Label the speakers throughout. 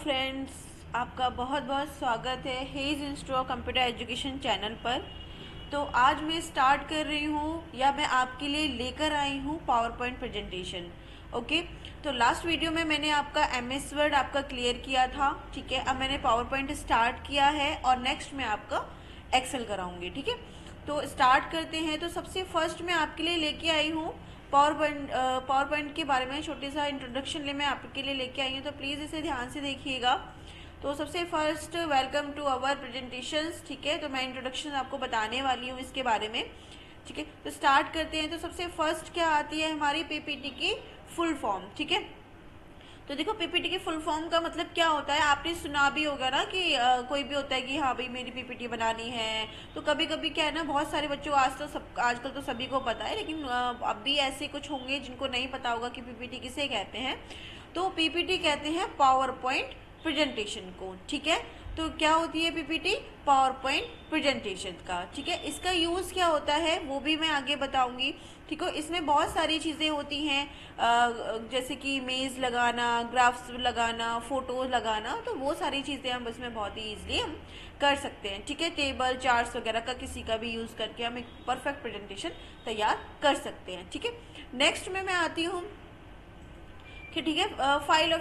Speaker 1: Friends, आपका बहुत बहुत स्वागत है hedge institute of computer education channel पर। तो आज मैं स्टार्ट कर रही हूँ या मैं आपके लिए लेकर आई हूँ पावर पॉइंट प्रेजेंटेशन। ओके, तो लास्ट वीडियो में मैंने आपका एमएस वर्ड आपका क्लियर किया था। ठीक है, अब मैंने पावर पॉइंट स्टार्ट किया है और नेक्स्ट मैं आपका एक्सेल कराऊंगी। ठीक है, तो स्टार्ट करते हैं। तो सबसे फर्स्ट मैं आपके लिए लेके आई हूँ पावर पॉइंट के बारे में छोटी सा इंट्रोडक्शन मैं आपके लिए लेके आई हूँ, तो प्लीज़ इसे ध्यान से देखिएगा। तो सबसे first, welcome to our presentations. ठीक है, तो मैं इंट्रोडक्शन आपको बताने वाली हूँ इसके बारे में। ठीक है, तो स्टार्ट करते हैं। तो सबसे फर्स्ट क्या आती है हमारी पीपीटी की फुल फॉर्म। ठीक है, तो देखो पीपीटी की फुल फॉर्म का मतलब क्या होता है, आपने सुना भी होगा ना कि कोई भी होता है कि हाँ भाई मेरी पीपीटी बनानी है। तो कभी कभी क्या है ना, बहुत सारे बच्चों आजकल तो सभी को पता है, लेकिन अब भी ऐसे कुछ होंगे जिनको नहीं पता होगा कि पीपीटी किसे कहते हैं। तो पीपीटी कहते हैं पावर पॉइंट प्रेजेंटेशन को। ठीक है, तो क्या होती है पीपीटी? पावर पॉइंट प्रेजेंटेशन का। ठीक है, इसका यूज़ क्या होता है वो भी मैं आगे बताऊंगी। ठीक है, इसमें बहुत सारी चीज़ें होती हैं, जैसे कि इमेज लगाना, ग्राफ्स लगाना, फोटोज लगाना। तो वो सारी चीज़ें हम इसमें बहुत ही ईजिली हम कर सकते हैं। ठीक है, टेबल चार्ट्स वगैरह का किसी का भी यूज़ करके हम एक परफेक्ट प्रेजेंटेशन तैयार कर सकते हैं। ठीक है, नेक्स्ट में मैं आती हूँ कि ठीक है, file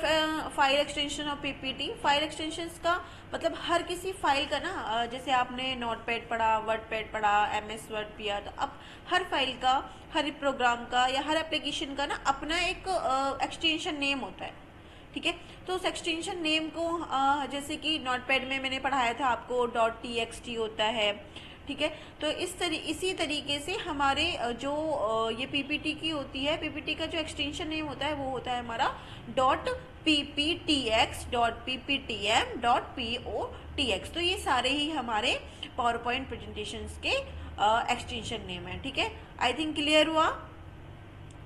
Speaker 1: extension of PPT. File extensions का मतलब हर किसी फाइल का ना, जैसे आपने नोटपैड पढ़ा, वर्डपैड पढ़ा, एमएस वर्ड पिया, तो अब हर फाइल का, हर प्रोग्राम का या हर एप्लीकेशन का ना अपना एक एक्सटेंशन नेम होता है। ठीक है, तो उस एक्सटेंशन नेम को जैसे कि नोटपैड में मैंने पढ़ाया था आपको .txt होता है। ठीक है, तो इसी तरीके से हमारे जो ये पीपीटी की होती है, पीपीटी का जो एक्सटेंशन नेम होता है वो होता है हमारा .pptx, .pptm, .potx। तो ये सारे ही हमारे पावर पॉइंट प्रेजेंटेशंस के एक्सटेंशन नेम है। ठीक है, आई थिंक क्लियर हुआ।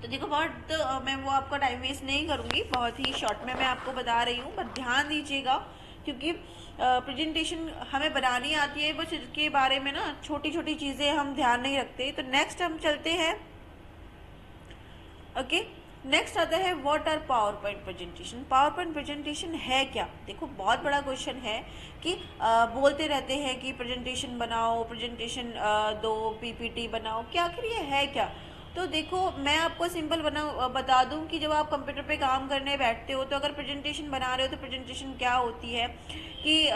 Speaker 1: तो देखो मैं वो आपका टाइम वेस्ट नहीं करूँगी, बहुत ही शॉर्ट में मैं आपको बता रही हूँ, पर ध्यान दीजिएगा क्योंकि प्रेजेंटेशन हमें बनानी आती है, बस इसके बारे में ना छोटी छोटी चीज़ें हम ध्यान नहीं रखते। तो नेक्स्ट हम चलते हैं। ओके, नेक्स्ट आता है what are PowerPoint presentation. PowerPoint presentation है क्या? देखो बहुत बड़ा क्वेश्चन है कि बोलते रहते हैं कि प्रेजेंटेशन बनाओ, प्रेजेंटेशन दो, पीपीटी बनाओ, क्या आखिर ये है क्या? तो देखो मैं आपको सिंपल बता दूं कि जब आप कंप्यूटर पे काम करने बैठते हो, तो अगर प्रेजेंटेशन बना रहे हो तो प्रेजेंटेशन क्या होती है कि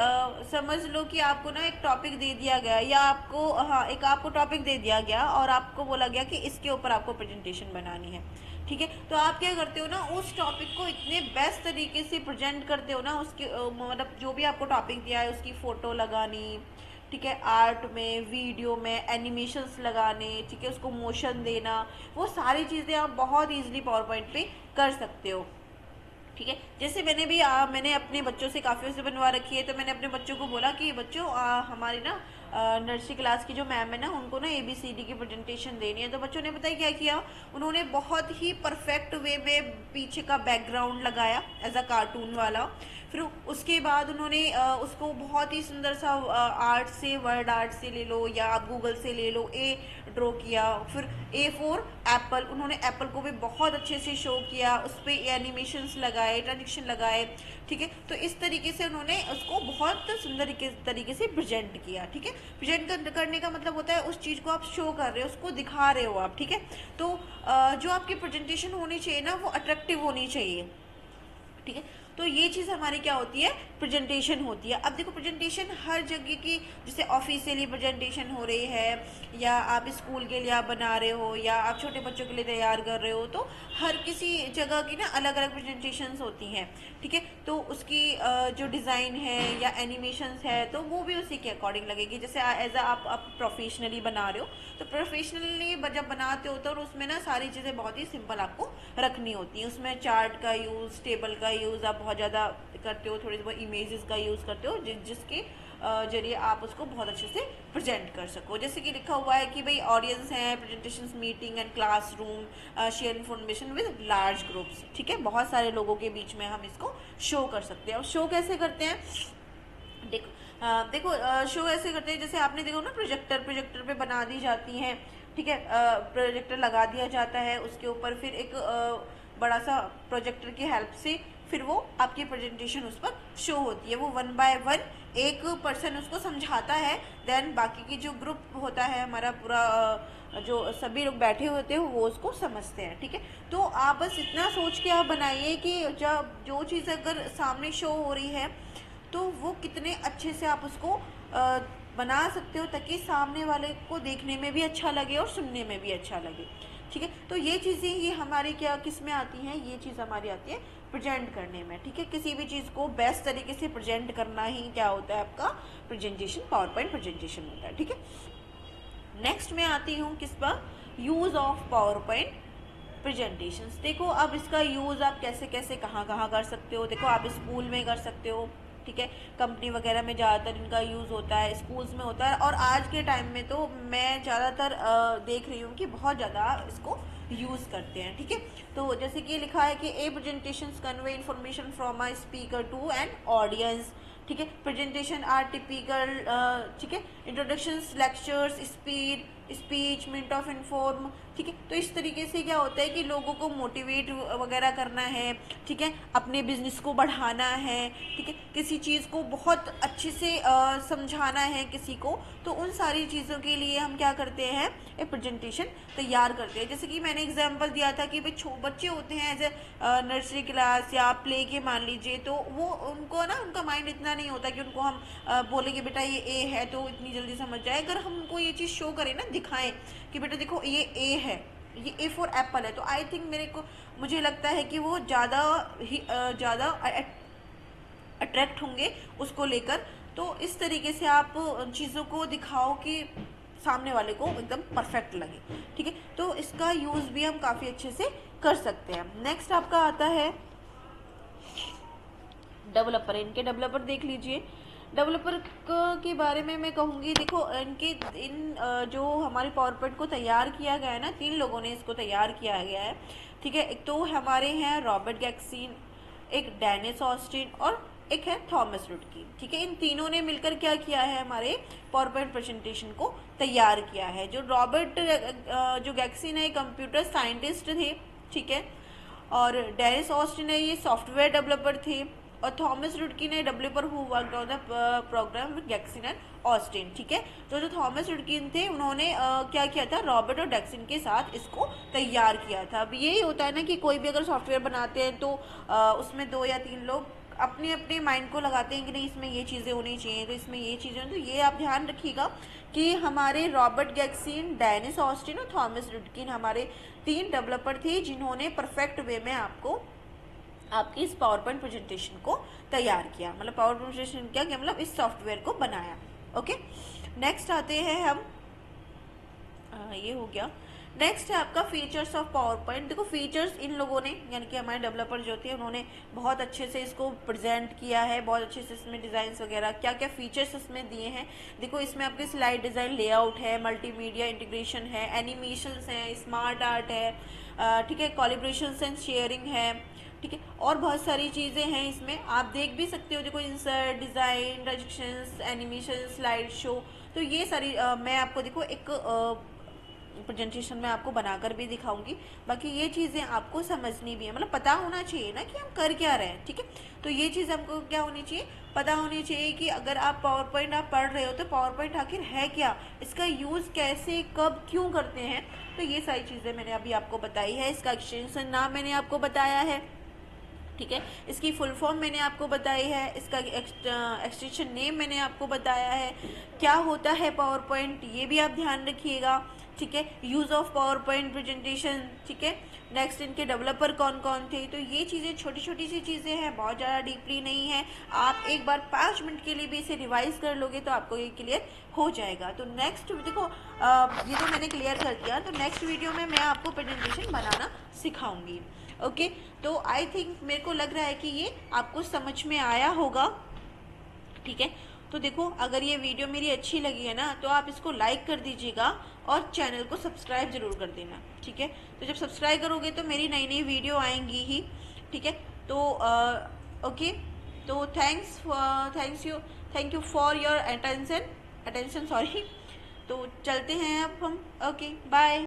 Speaker 1: समझ लो कि आपको ना एक टॉपिक दे दिया गया, या आपको एक आपको टॉपिक दे दिया गया और आपको बोला गया कि इसके ऊपर आपको प्रेजेंटेशन बनानी है। ठीक है, तो आप क्या करते हो ना, उस टॉपिक को इतने बेस्ट तरीके से प्रेजेंट करते हो ना, उसके मतलब जो भी आपको टॉपिक दिया है उसकी फ़ोटो लगानी, ठीक है, आर्ट में, वीडियो में एनिमेशंस लगाने, ठीक है, उसको मोशन देना, वो सारी चीज़ें आप बहुत ईजिली पावर पॉइंट पे कर सकते हो। ठीक है, जैसे मैंने अपने बच्चों से काफ़ी से बनवा रखी है, तो मैंने अपने बच्चों को बोला कि बच्चों हमारी ना नर्सरी क्लास की जो मैम है ना, उनको ना ABCD की प्रेजेंटेशन देनी है। तो बच्चों ने पता है क्या किया, उन्होंने बहुत ही परफेक्ट वे में पीछे का बैकग्राउंड लगाया एज अ कार्टून वाला। फिर उसके बाद उन्होंने उसको बहुत ही सुंदर सा आर्ट से, वर्ड आर्ट से ले लो या आप गूगल से ले लो, ड्रॉ किया। फिर A4 एप्पल, उन्होंने एप्पल को भी बहुत अच्छे से शो किया, उस पर एनिमेशंस लगाए, ट्रांजेक्शन लगाए। ठीक है, तो इस तरीके से उन्होंने उसको बहुत सुंदर तरीके से प्रेजेंट किया। ठीक है, प्रेजेंट करने का मतलब होता है उस चीज़ को आप शो कर रहे हो, उसको दिखा रहे हो आप। ठीक है, तो जो आपकी प्रेजेंटेशन होनी चाहिए ना, वो अट्रैक्टिव होनी चाहिए। ठीक है, तो ये चीज़ हमारी क्या होती है, प्रेजेंटेशन होती है। अब देखो प्रेजेंटेशन हर जगह की, जैसे ऑफिशियली प्रेजेंटेशन हो रही है, या आप स्कूल के लिए आप बना रहे हो, या आप छोटे बच्चों के लिए तैयार कर रहे हो, तो हर किसी जगह की ना अलग अलग प्रेजेंटेशंस होती हैं। ठीक है, तो उसकी जो डिज़ाइन है या एनिमेशंस है, तो वो भी उसी के अकॉर्डिंग लगेगी। जैसे एज आप प्रोफेशनली बना रहे हो, तो प्रोफेशनली जब बनाते हो तो उसमें ना सारी चीज़ें बहुत ही सिंपल आपको रखनी होती हैं। उसमें चार्ट का यूज़, टेबल का यूज़ आप बहुत ज़्यादा करते हो, थोड़ी बहुत इमेजेस का यूज़ करते हो, जिसके जरिए आप उसको बहुत अच्छे से प्रेजेंट कर सको। जैसे कि लिखा हुआ है कि भाई ऑडियंस हैं, presentations, meeting and classroom, share information with large groups. ठीक है, बहुत सारे लोगों के बीच में हम इसको शो कर सकते हैं। और शो कैसे करते हैं, देखो शो ऐसे करते हैं, जैसे आपने देखो ना, प्रोजेक्टर पे बना दी जाती हैं। ठीक है, प्रोजेक्टर लगा दिया जाता है, उसके ऊपर फिर एक बड़ा सा प्रोजेक्टर की हेल्प से फिर वो आपकी प्रेजेंटेशन उस पर शो होती है। वो 1 बाय 1 एक पर्सन उसको समझाता है, देन बाकी की जो ग्रुप होता है हमारा पूरा, जो सभी लोग बैठे होते हैं वो उसको समझते हैं। ठीक है, तो आप बस इतना सोच के आप बनाइए कि जब जो चीज़ अगर सामने शो हो रही है तो वो कितने अच्छे से आप उसको बना सकते हो ताकि सामने वाले को देखने में भी अच्छा लगे और सुनने में भी अच्छा लगे। ठीक है, तो ये चीज़ें ये हमारी क्या किस में आती हैं, ये चीज़ हमारी आती है प्रेजेंट करने में। ठीक है, किसी भी चीज़ को बेस्ट तरीके से प्रेजेंट करना ही क्या होता है, आपका प्रेजेंटेशन, पावर पॉइंट प्रेजेंटेशन होता है। ठीक है, नेक्स्ट में आती हूँ किस पर, use of power point presentations. देखो अब इसका यूज़ आप कैसे कैसे कहाँ कहाँ कर सकते हो। देखो आप स्कूल में कर सकते हो, ठीक है, कंपनी वगैरह में ज़्यादातर इनका यूज़ होता है, स्कूल्स में होता है, और आज के टाइम में तो मैं ज़्यादातर देख रही हूँ कि बहुत ज़्यादा इसको यूज़ करते हैं। ठीक है, तो जैसे कि लिखा है कि a presentations convey information from a speaker to an audience. ठीक है, प्रेजेंटेशन आर टिपिकल, ठीक है, introductions, lectures, speech, minute of inform. ठीक है, तो इस तरीके से क्या होता है कि लोगों को मोटिवेट वगैरह करना है, ठीक है, अपने बिजनेस को बढ़ाना है, ठीक है, किसी चीज़ को बहुत अच्छे से समझाना है किसी को, तो उन सारी चीज़ों के लिए हम क्या करते हैं, एक प्रेजेंटेशन तैयार करते हैं। जैसे कि मैंने एग्जांपल दिया था कि भाई बच्चे होते हैं एज ए नर्सरी क्लास या प्ले के मान लीजिए, तो वो उनको ना उनका माइंड इतना नहीं होता कि उनको हम बोलेंगे बेटा ये ए है तो इतनी जल्दी समझ जाए। अगर हम उनको ये चीज़ शो करें ना, दिखाएं कि बेटा देखो ये ए है, ये ए फॉर एप्पल है, तो आई थिंक मुझे लगता है कि वो ज़्यादा अट्रैक्ट होंगे उसको लेकर। तो इस तरीके से आप चीज़ों को दिखाओ कि सामने वाले को एकदम परफेक्ट लगे। ठीक है, तो इसका यूज़ भी हम काफ़ी अच्छे से कर सकते हैं। नेक्स्ट आपका आता है डेवलपर। इनके डेवलपर देख लीजिए। डेवलपर के बारे में मैं कहूँगी, देखो जो हमारे पावर पॉइंट को तैयार किया गया है ना, 3 लोगों ने इसको तैयार किया गया है। ठीक है, एक तो हमारे हैं रॉबर्ट गैक्सन, एक डेनिस ऑस्टिन और एक है थॉमस रुडकी। ठीक है, इन तीनों ने मिलकर क्या किया है, हमारे पावर पॉइंट प्रेजेंटेशन को तैयार किया है। जो रॉबर्ट जो गैक्सन है कंप्यूटर साइंटिस्ट थे, ठीक है, और डेनिस ऑस्टिन है ये सॉफ्टवेयर डेवलपर थे, और थॉमस रुडकी ने developer who worked on the program with गैक्सन एंड ऑस्टिन। ठीक है, तो जो थॉमस रुडकिन थे उन्होंने क्या किया था, रॉबर्ट और गैक्सन के साथ इसको तैयार किया था। अब यही होता है ना कि कोई भी अगर सॉफ्टवेयर बनाते हैं तो उसमें 2 या 3 लोग अपने अपने माइंड को लगाते हैं कि नहीं इसमें ये चीज़ें होनी चाहिए, तो इसमें ये चीज़ें, तो ये आप ध्यान रखिएगा कि हमारे रॉबर्ट गैक्सन, डेनिस ऑस्टिन और थॉमस रुडकिन हमारे 3 डेवलपर थे जिन्होंने परफेक्ट वे में आपकी इस पावर पॉइंट प्रेजेंटेशन को तैयार किया, मतलब पावर पॉइंट प्रेजेंटेशन क्या किया, मतलब इस सॉफ्टवेयर को बनाया। ओके, नेक्स्ट आते हैं हम, ये हो गया। नेक्स्ट है आपका फीचर्स ऑफ पावर पॉइंट। देखो फीचर्स इन लोगों ने, यानी कि हमारे डेवलपर जो थे उन्होंने बहुत अच्छे से इसको प्रेजेंट किया है, बहुत अच्छे से इसमें डिज़ाइंस वगैरह क्या क्या फीचर्स इसमें दिए हैं। देखो इसमें आपके स्लाइड डिज़ाइन, लेआउट है, मल्टीमीडिया इंटीग्रेशन है, एनिमेशंस हैं, स्मार्ट आर्ट है, ठीक है, कोलैबोरेशंस एंड शेयरिंग है, ठीक है, और बहुत सारी चीज़ें हैं इसमें, आप देख भी सकते हो। देखो insert, design, transactions, animation, slide show, तो ये सारी मैं आपको देखो एक प्रेजेंटेशन में आपको बनाकर भी दिखाऊंगी। बाकी ये चीज़ें आपको समझनी भी है, मतलब पता होना चाहिए ना कि हम कर क्या रहे हैं। ठीक है, तो ये चीज़ हमको क्या होनी चाहिए, पता होनी चाहिए कि अगर आप पावर पॉइंट आप पढ़ रहे हो तो पावर पॉइंट आखिर है क्या, इसका यूज़ कैसे, कब, क्यों करते हैं। तो ये सारी चीज़ें मैंने अभी आपको बताई है। इसका एक्सटेंशन नाम मैंने आपको बताया है, ठीक है, इसकी फुल फॉर्म मैंने आपको बताई है, इसका एक्सटेंशन नेम मैंने आपको बताया है, क्या होता है पावर पॉइंट ये भी आप ध्यान रखिएगा। ठीक है, use of power point presentation, ठीक है, नेक्स्ट इनके डेवलपर कौन कौन थे। तो ये चीज़ें छोटी छोटी सी चीज़ें हैं, बहुत ज़्यादा डीपली नहीं है। आप एक बार 5 मिनट के लिए भी इसे रिवाइज कर लोगे तो आपको ये क्लियर हो जाएगा। तो नेक्स्ट देखो ये तो मैंने क्लियर कर दिया, तो नेक्स्ट वीडियो में मैं आपको प्रेजेंटेशन बनाना सिखाऊंगी। ओके, तो आई थिंक मेरे को लग रहा है कि ये आपको समझ में आया होगा। ठीक है, तो देखो अगर ये वीडियो मेरी अच्छी लगी है ना तो आप इसको लाइक कर दीजिएगा और चैनल को सब्सक्राइब जरूर कर देना। ठीक है, तो जब सब्सक्राइब करोगे तो मेरी नई नई वीडियो आएंगी ही। ठीक है, तो ओके, तो thank you for your attention sorry. तो चलते हैं अब हम, ओके बाय।